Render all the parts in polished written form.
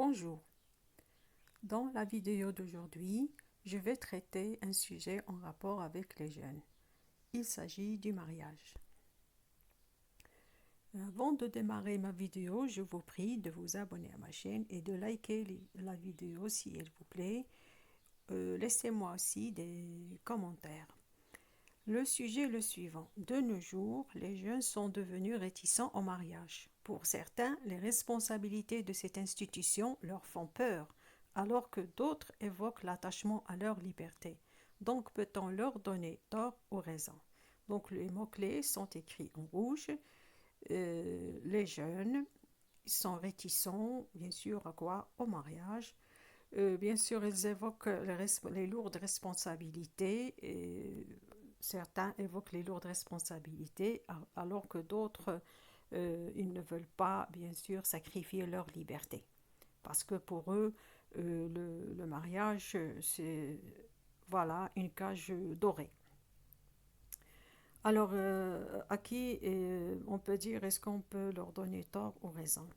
Bonjour, dans la vidéo d'aujourd'hui, je vais traiter un sujet en rapport avec les jeunes. Il s'agit du mariage. Avant de démarrer ma vidéo, je vous prie de vous abonner à ma chaîne et de liker la vidéo si elle vous plaît. Laissez-moi aussi des commentaires. Le sujet est le suivant. De nos jours, les jeunes sont devenus réticents au mariage. Pour certains, les responsabilités de cette institution leur font peur, alors que d'autres évoquent l'attachement à leur liberté. Donc, peut-on leur donner tort ou raison? Donc, les mots-clés sont écrits en rouge. Les jeunes sont réticents, bien sûr, à quoi? Au mariage. Bien sûr, ils évoquent les lourdes responsabilités. Certains évoquent les lourdes responsabilités, alors que d'autres, ils ne veulent pas, bien sûr, sacrifier leur liberté. Parce que pour eux, le mariage, c'est voilà, une cage dorée. Alors, à qui on peut dire, est-ce qu'on peut leur donner tort ou raison?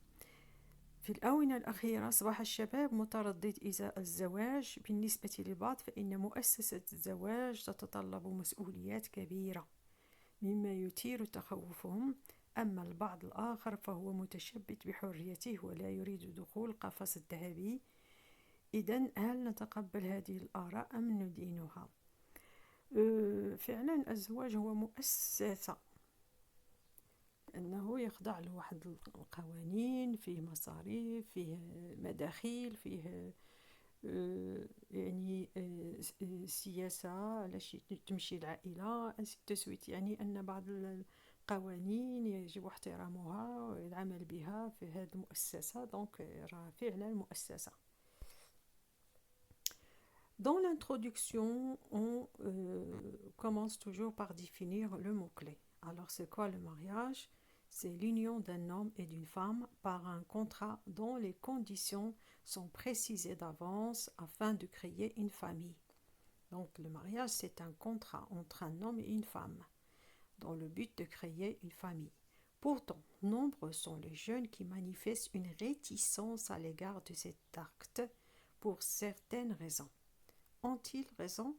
في الآونة الأخيرة أصبح الشباب متردد إزاء الزواج. بالنسبة للبعض فإن مؤسسة الزواج تتطلب مسؤوليات كبيرة مما يثير تخوفهم، أما البعض الآخر فهو متشبث بحريته ولا يريد دخول القفص الذهبي. إذن هل نتقبل هذه الآراء أم ندينها؟ فعلا الزواج هو مؤسسة، أنه يخضع لواحد القوانين، فيه مصاريف، فيه مداخيل، فيه يعني سياسة علاش تمشي العائلة تسويت، يعني أن بعض القوانين يجب احترامها والعمل بها في هذه المؤسسة. دونك راه فعلا مؤسسة. Dans l'introduction, on commence toujours par définir le mot-clé. Alors, c'est quoi le mariage? C'est l'union d'un homme et d'une femme par un contrat dont les conditions sont précisées d'avance afin de créer une famille. Donc, le mariage, c'est un contrat entre un homme et une femme dans le but de créer une famille. Pourtant, nombreux sont les jeunes qui manifestent une réticence à l'égard de cet acte pour certaines raisons. Ont-ils raison?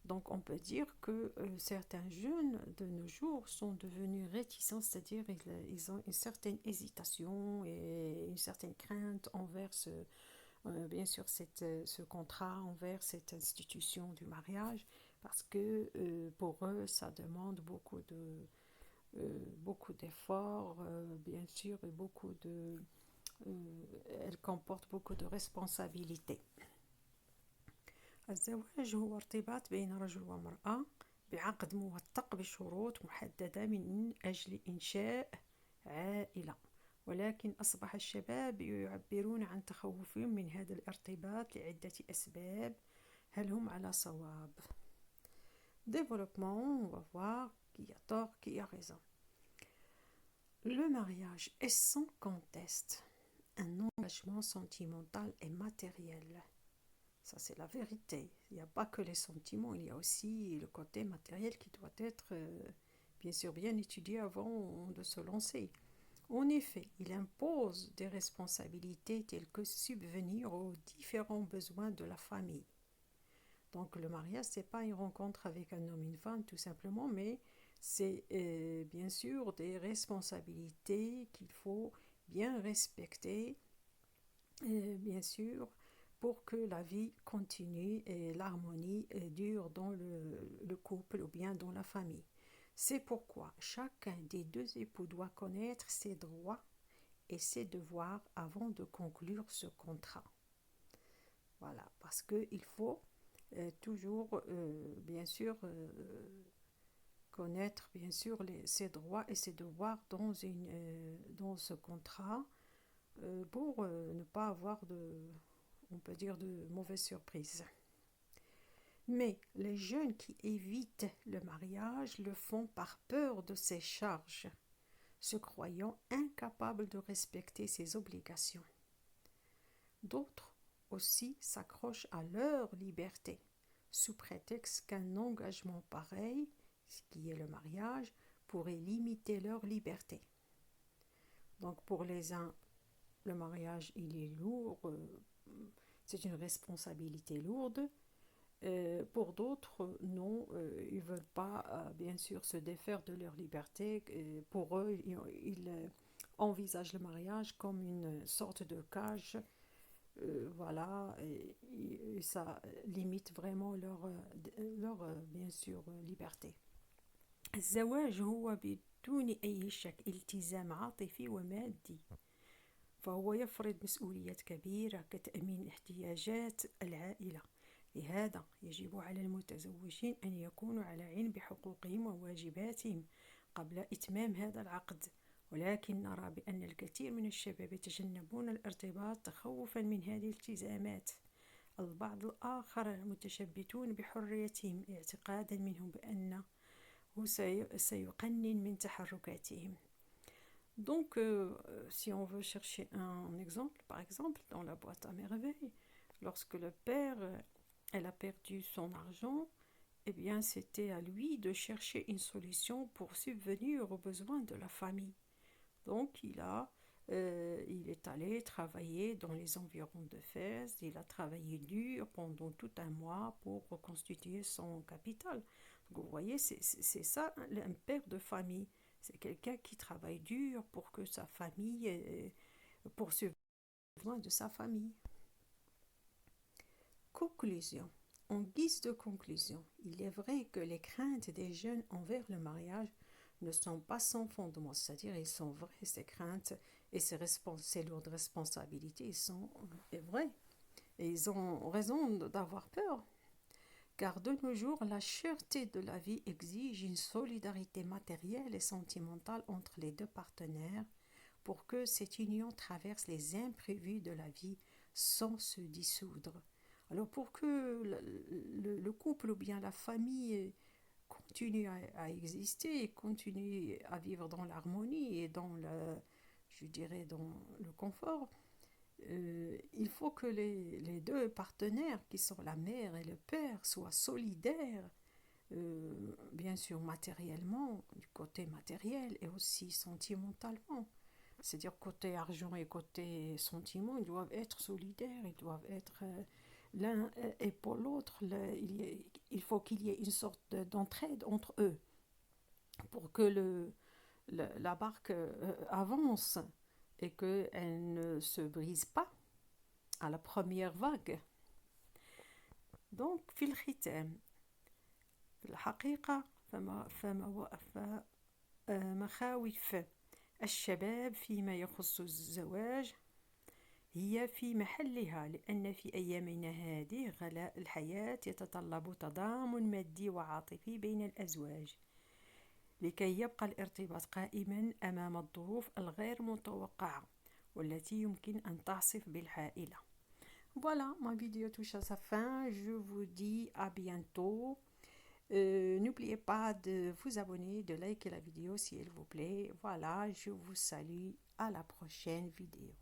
Donc on peut dire que certains jeunes de nos jours sont devenus réticents, c'est-à-dire ils ont une certaine hésitation et une certaine crainte envers bien sûr ce contrat, envers cette institution du mariage, parce que pour eux ça demande beaucoup d'efforts, bien sûr, et elle comporte beaucoup de responsabilités. الزواج هو ارتباط بين رجل ومرأة بعقد موثق بشروط محددة من أجل إنشاء عائلة، ولكن أصبح الشباب يعبرون عن تخوفهم من هذا الارتباط لعدة أسباب. هل هم على صواب؟ Développement, on va voir qui a tort, qui a raison. Le mariage est sans conteste un engagement sentimental et matériel. Ça, c'est la vérité. Il n'y a pas que les sentiments, il y a aussi le côté matériel qui doit être, bien sûr, bien étudié avant de se lancer. En effet, il impose des responsabilités telles que subvenir aux différents besoins de la famille. Donc, le mariage, ce n'est pas une rencontre avec un homme et une femme, tout simplement, mais c'est bien sûr des responsabilités qu'il faut bien respecter, bien sûr, pour que la vie continue et l'harmonie dure dans le couple ou bien dans la famille. C'est pourquoi chacun des deux époux doit connaître ses droits et ses devoirs avant de conclure ce contrat. Voilà, parce qu'il faut toujours, bien sûr, connaître, bien sûr, ses droits et ses devoirs dans ce contrat pour ne pas avoir on peut dire, de mauvaises surprises. Mais les jeunes qui évitent le mariage le font par peur de ses charges, se croyant incapables de respecter ses obligations. D'autres aussi s'accrochent à leur liberté, sous prétexte qu'un engagement pareil, ce qui est le mariage, pourrait limiter leur liberté. Donc pour les uns, le mariage, il est lourd, c'est une responsabilité lourde. Pour d'autres, non, ils ne veulent pas, bien sûr, se défaire de leur liberté. Pour eux, ils envisagent le mariage comme une sorte de cage, voilà, et ça limite vraiment bien sûr, liberté. الزواج هو بدون أي شك التزام عاطفي ومادي، فهو يفرض مسؤوليات كبيرة كتأمين احتياجات العائلة. لهذا يجب على المتزوجين أن يكونوا على علم بحقوقهم وواجباتهم قبل إتمام هذا العقد، ولكن نرى بأن الكثير من الشباب يتجنبون الارتباط تخوفا من هذه الالتزامات. البعض الآخر متشبتون بحريتهم اعتقادا منهم بأنه سيقنن من تحركاتهم. Donc, si on veut chercher un exemple, par exemple, dans la boîte à merveilles, lorsque le père, elle a perdu son argent, eh bien, c'était à lui de chercher une solution pour subvenir aux besoins de la famille. Donc, il est allé travailler dans les environs de Fès, il a travaillé dur pendant tout un mois pour reconstituer son capital. Donc, vous voyez, c'est ça, un père de famille. C'est quelqu'un qui travaille dur pour que sa famille, pour subvenir aux besoins de sa famille. Conclusion. En guise de conclusion, il est vrai que les craintes des jeunes envers le mariage ne sont pas sans fondement, c'est-à-dire ils sont vrais, ces craintes et ces lourdes responsabilités, ils sont vrais. Et ils ont raison d'avoir peur. Car de nos jours, la cherté de la vie exige une solidarité matérielle et sentimentale entre les deux partenaires pour que cette union traverse les imprévus de la vie sans se dissoudre. Alors pour que le couple ou bien la famille continue à exister et continue à vivre dans l'harmonie et je dirais, dans le confort, il faut que les deux partenaires, qui sont la mère et le père, soient solidaires, bien sûr matériellement, du côté matériel et aussi sentimentalement. C'est-à-dire côté argent et côté sentiment, ils doivent être solidaires, ils doivent être l'un et pour l'autre, il faut qu'il y ait une sorte d'entraide entre eux pour que la barque avance et qu'elle ne se brise pas à la première vague. Donc في الختام في الحقيقة مخاوف الشباب فيما يخص الزواج هي في محلها، لأن في أيامنا هذه غلاء الحياة يتطلب تضامن مادي وعاطفي بين الأزواج لكي يبقى الارتباط قائما أمام الظروف الغير متوقعة والتي يمكن أن تعصف بالعائلة. Voilà, ma vidéo touche à sa fin. Je vous dis à bientôt. N'oubliez pas de vous abonner, de liker la vidéo si elle vous plaît. Voilà, je vous salue. À la prochaine vidéo.